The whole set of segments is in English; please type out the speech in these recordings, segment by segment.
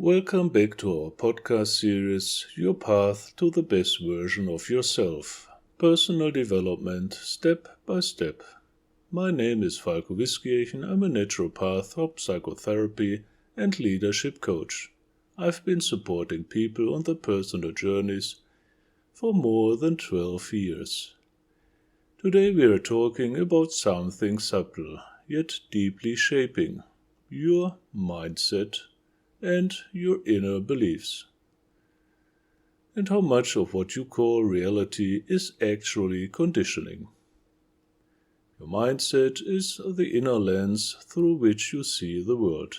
Welcome back to our podcast series, Your Path to the Best Version of Yourself, Personal Development Step by Step. My name is Falco Wiskirchen. I'm a naturopath, psychotherapy and leadership coach. I've been supporting people on their personal journeys for more than 12 years. Today we are talking about something subtle, yet deeply shaping your mindset and your inner beliefs, and how much of what you call reality is actually conditioning. Your mindset is the inner lens through which you see the world.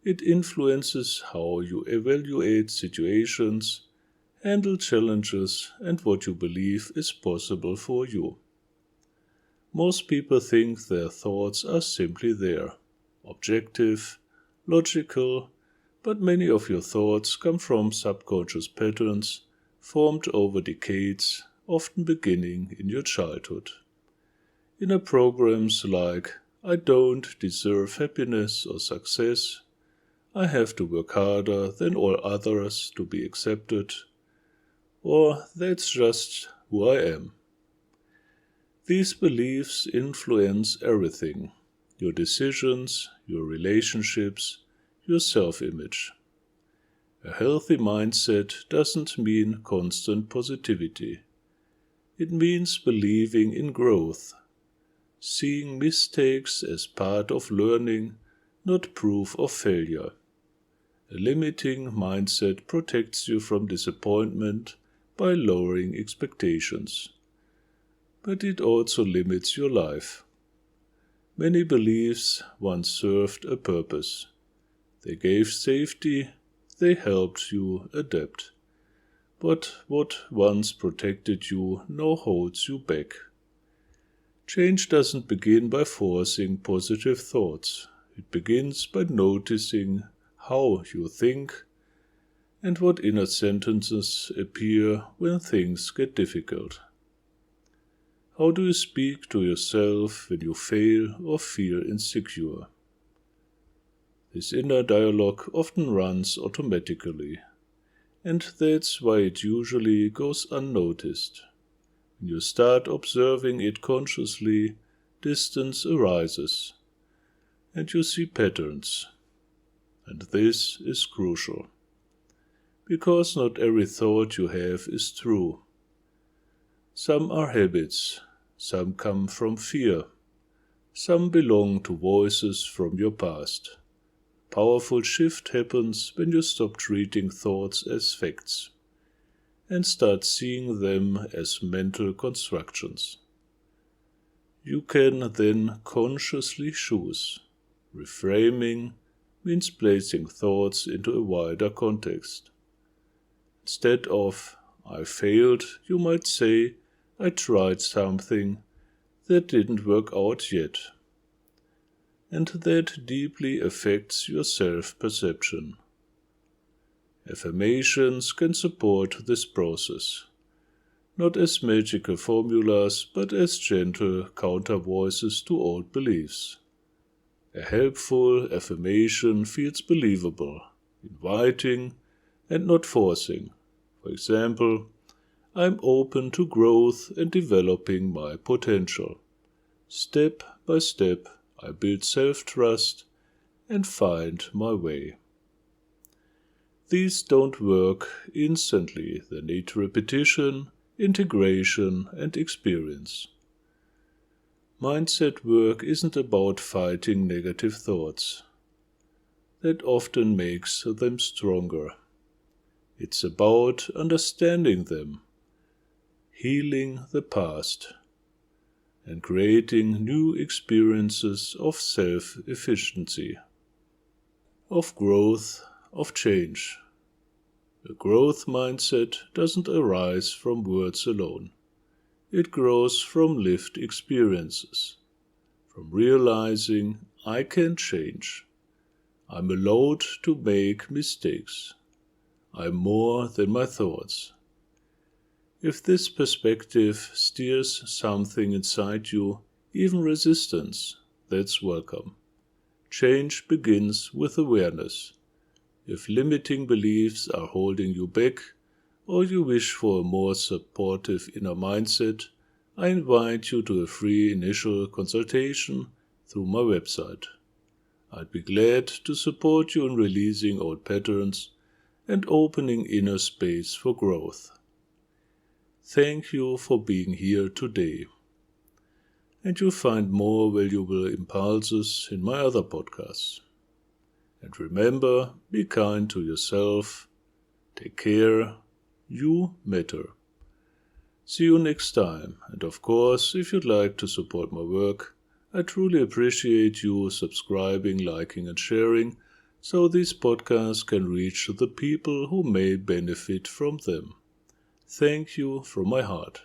It influences how you evaluate situations, handle challenges, and what you believe is possible for you. Most people think their thoughts are simply there, objective, logical, but many of your thoughts come from subconscious patterns formed over decades, often beginning in your childhood. Inner programs like, I don't deserve happiness or success, I have to work harder than all others to be accepted, or that's just who I am. These beliefs influence everything, your decisions, your relationships, your self-image. A healthy mindset doesn't mean constant positivity. It means believing in growth, seeing mistakes as part of learning, not proof of failure. A limiting mindset protects you from disappointment by lowering expectations. But it also limits your life. Many beliefs once served a purpose. They gave safety, they helped you adapt. But what once protected you now holds you back. Change doesn't begin by forcing positive thoughts. It begins by noticing how you think and what inner sentences appear when things get difficult. How do you speak to yourself when you fail or feel insecure? This inner dialogue often runs automatically, and that's why it usually goes unnoticed. When you start observing it consciously, distance arises, and you see patterns. And this is crucial, because not every thought you have is true. Some are habits, some come from fear, some belong to voices from your past. Powerful shift happens when you stop treating thoughts as facts and start seeing them as mental constructions. You can then consciously choose. Reframing means placing thoughts into a wider context. Instead of, I failed, you might say, I tried something that didn't work out yet. And that deeply affects your self-perception. Affirmations can support this process, not as magical formulas, but as gentle counter-voices to old beliefs. A helpful affirmation feels believable, inviting, and not forcing. For example, I'm open to growth and developing my potential. Step by step, I build self-trust and find my way. These don't work instantly. They need repetition, integration, and experience. Mindset work isn't about fighting negative thoughts. That often makes them stronger. It's about understanding them, healing the past, and creating new experiences of self-efficiency, of growth, of change. A growth mindset doesn't arise from words alone. It grows from lived experiences, from realizing I can change. I'm allowed to make mistakes. I'm more than my thoughts. If this perspective steers something inside you, even resistance, that's welcome. Change begins with awareness. If limiting beliefs are holding you back, or you wish for a more supportive inner mindset, I invite you to a free initial consultation through my website. I'd be glad to support you in releasing old patterns and opening inner space for growth. Thank you for being here today. And you'll find more valuable impulses in my other podcasts. And remember, be kind to yourself. Take care. You matter. See you next time. And of course, if you'd like to support my work, I truly appreciate you subscribing, liking and sharing, so these podcasts can reach the people who may benefit from them. Thank you from my heart.